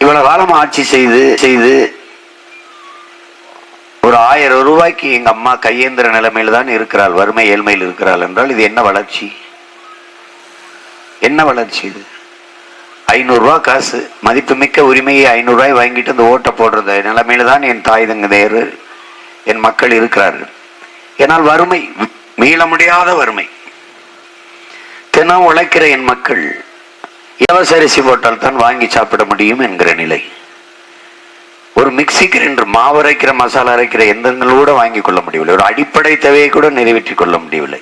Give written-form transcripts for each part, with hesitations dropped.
இவ்வளவு காலம் ஆட்சி செய்து செய்து ஒரு 1000 ரூபாய்க்கு எங்க அம்மா கையேந்திர நிலைமையில் தான் இருக்கிறாள், வறுமை ஏழ்மையில் இருக்கிறாள் என்றால் இது என்ன வளர்ச்சி? என்ன வளர்ச்சி இது? 500 ரூபாய் காசு, மதிப்புமிக்க உரிமையை 500 ரூபாய் வாங்கிட்டு அந்த ஓட்டை போடுறது நிலைமையில தான் என் தாய் தங்கையர் என் மக்கள் இருக்கிறார்கள். ஏனால் வறுமை, மீள முடியாத வறுமை. தினம் உழைக்கிற என் மக்கள் இலவச அரிசி போட்டால் தான் வாங்கி சாப்பிட முடியும் என்கிற நிலை. ஒரு மிக்சி கிரைண்டர், மாவு அரைக்கிற மசாலா அரைக்கிற எந்திரங்களோட வாங்கி கொள்ள முடியவில்லை. ஒரு அடிப்படை தேவையை கூட நிறைவேற்றிக் கொள்ள முடியவில்லை.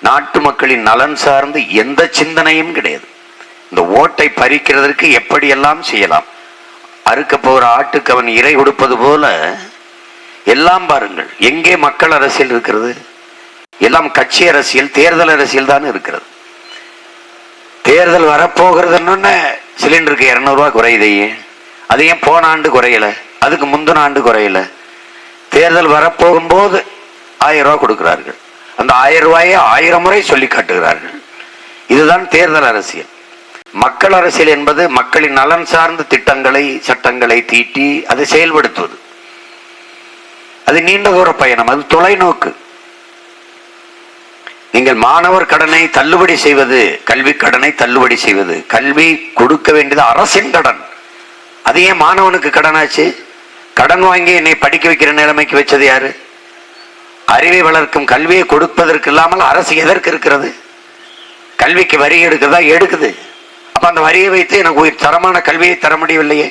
நாட்டு மக்களின் நலன் சார்ந்து எந்த சிந்தனையும் கிடையாது. இந்த ஓட்டை பறிக்கிறதற்கு எப்படியெல்லாம் செய்யலாம். அறுக்க போகிற ஆட்டுக்கு அவன் இறை கொடுப்பது போல எல்லாம் பாருங்கள். எங்கே மக்கள் அரசியல் இருக்கிறது? எல்லாம் கட்சி அரசியல், தேர்தல் அரசியல் தான் இருக்கிறது. தேர்தல் வரப்போகிறதுன்னு சிலிண்டருக்கு 200 ரூபாய் குறையுதையே, அது ஏன் போன ஆண்டு குறையல, அதுக்கு முந்தின ஆண்டு குறையல? தேர்தல் வரப்போகும்போது 1000 ரூபாய் கொடுக்கிறார்கள். அந்த 1000 ரூபாயை 1000 முறை சொல்லி காட்டுகிறார்கள். இதுதான் தேர்தல் அரசியல். மக்கள் அரசியல் என்பது மக்களின் நலன் சார்ந்த திட்டங்களை, சட்டங்களை தீட்டி அதை செயல்படுத்துவது. அது நீண்ட தூர பயணம், அது தொலைநோக்கு. நீங்கள் மாணவர் கடனை தள்ளுபடி செய்வது, கல்வி கடனை தள்ளுபடி செய்வது, கல்வி கொடுக்க வேண்டியது அரசின் கடன். அது ஏன் மாணவனுக்கு கடனாச்சு? கடன் வாங்கி என்னை படிக்க வைக்கிற நிலைமைக்கு வச்சது யாரு? அறிவை வளர்க்கும் கல்வியை கொடுப்பதற்கு இல்லாமல் அரசு எதற்கு இருக்கிறது? கல்விக்கு வரி எடுக்குதா? எடுக்குது. அப்ப அந்த வரியை வைத்து எனக்கு ஒரு தரமான கல்வியை தர முடியவில்லையே.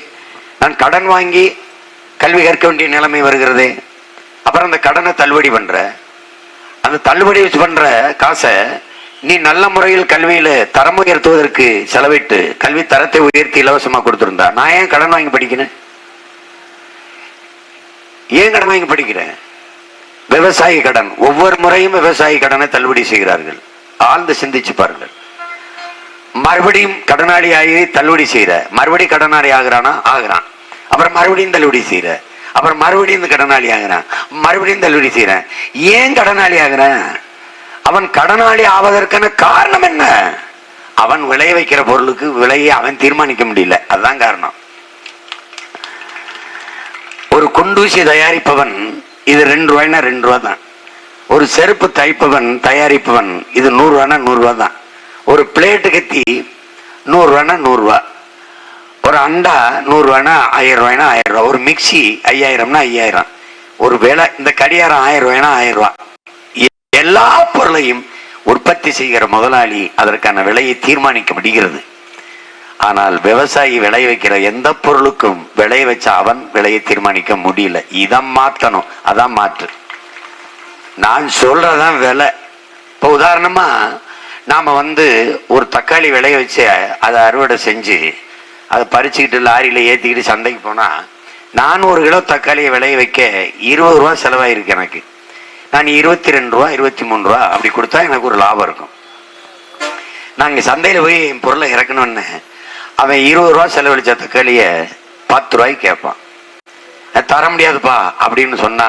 நான் கடன் வாங்கி கல்வி கற்க வேண்டிய நிலைமை வருகிறதே. அப்புறம் அந்த கடனை தள்ளுபடி பண்ற, அந்த தள்ளுபடி வச்சு பண்ற காசை நீ நல்ல முறையில் கல்வியில தரம் உயர்த்துவதற்கு செலவிட்டு கல்வி தரத்தை உயர்த்தி இலவசமா கொடுத்திருந்தா நான் ஏன் கடன் வாங்கி படிக்கிறேன்? ஏன் கடன் வாங்கி படிக்கிறேன்? விவசாய கடன், ஒவ்வொரு முறையும் விவசாய கடனை தள்ளுபடி செய்கிறார்கள். ஆழ்ந்து சிந்திச்சு பாருங்கள். மறுபடியும் கடனாளி ஆகி தள்ளுபடி செய்யற, மறுபடியும் கடனாளி ஆகிறானா? ஆகிறான். அப்புறம் மறுபடியும் தள்ளுபடி செய்யற, அப்புறம் மறுபடியும் இந்த கடனாளி ஆகிறான், மறுபடியும் தள்ளுபடி செய்யறேன். ஏன் கடனாளி ஆகிறான்? அவன் கடனாளி ஆவதற்கான காரணம் என்ன? அவன் விளைய வைக்கிற பொருளுக்கு விலையை அவன் தீர்மானிக்க முடியல, அதுதான் காரணம். ஒரு குண்டூசி தயாரிப்பவன் இது 2 ரூபாய்னா 2 ரூபா தான். ஒரு செருப்பு தைப்பவன் தயாரிப்பவன் இது 100 ரூபாய்னா 100 ரூபா தான். ஒரு பிளேட்டு கத்தி 100 ரூபாய்னா 100 ரூபா. ஒரு அண்டா 100 ரூபாய்னா 1000 ரூபாய்னா 1000 ரூபா. ஒரு மிக்சி 5000னா 5000. ஒரு வேலை இந்த கடிகாரம் 1000 ரூபாய்னா 1000 ரூபா. எல்லா பொருளையும் உற்பத்தி செய்கிற முதலாளி அதற்கான விலையை தீர்மானிக்க முடிகிறது. ஆனால் விவசாயி விளைய வைக்கிற எந்த பொருளுக்கும் விளைய வச்ச அவன் விலையை தீர்மானிக்க முடியல. இதான் மாத்தணும், அதான் மாற்று. நான் சொல்றதான் விலை. இப்ப உதாரணமா நாம ஒரு தக்காளி விளைய வச்சு அதை அறுவடை செஞ்சு அதை பறிச்சுக்கிட்டு லாரியில ஏத்திக்கிட்டு சந்தைக்கு போனா நான் 1 கிலோ தக்காளியை விளைய வைக்க 20 ரூபா செலவாயிருக்கு எனக்கு. நான் 22 ரூபா 23 ரூபா அப்படி கொடுத்தா எனக்கு ஒரு லாபம் இருக்கும். நாங்க சந்தையில போய் என் பொருளை இறக்கணும்னு அவன் 20 ரூபா செலவழிச்ச தக்காளிய 10 ரூபாய்க்கு கேட்பான். நான் தர முடியாதுப்பா அப்படின்னு சொன்னா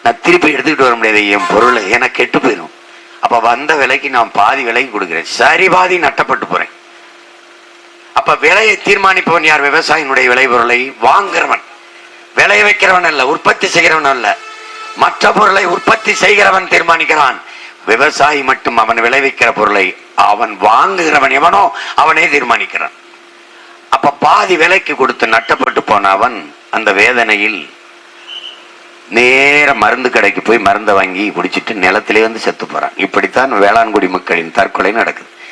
நான் திருப்பி எடுத்துக்கிட்டு வர முடியாது என் பொருளை, எனக்கு கெட்டு போயிடும். அப்ப வந்த விலைக்கு நான் பாதி விலைக்கு கொடுக்குறேன், சரி பாதி நட்டப்பட்டு போறேன். அப்ப விலையை தீர்மானிப்பவன் யார்? விவசாயினுடைய விளைபொருளை வாங்குறவன், விளைய வைக்கிறவன் அல்ல, உற்பத்தி செய்கிறவன் அல்ல. மற்ற பொருளை உற்பத்தி செய்கிறவன் தீர்மானிக்கிறான். விவசாயி மட்டும் அவன் விளைவிக்கிற பொருளை அவன் வாங்குகிறவன் எவனோ அவனே தீர்மானிக்கிறான். அப்ப பாதி விலைக்கு கொடுத்து நட்டப்பட்டு போன அவன் அந்த வேதனையில் நேர மருந்து கடைக்கு போய் மருந்தை வாங்கி குடிச்சிட்டு நிலத்திலே செத்து போறான். இப்படித்தான் வேளாண்குடி மக்களின் தற்கொலை நடக்குது.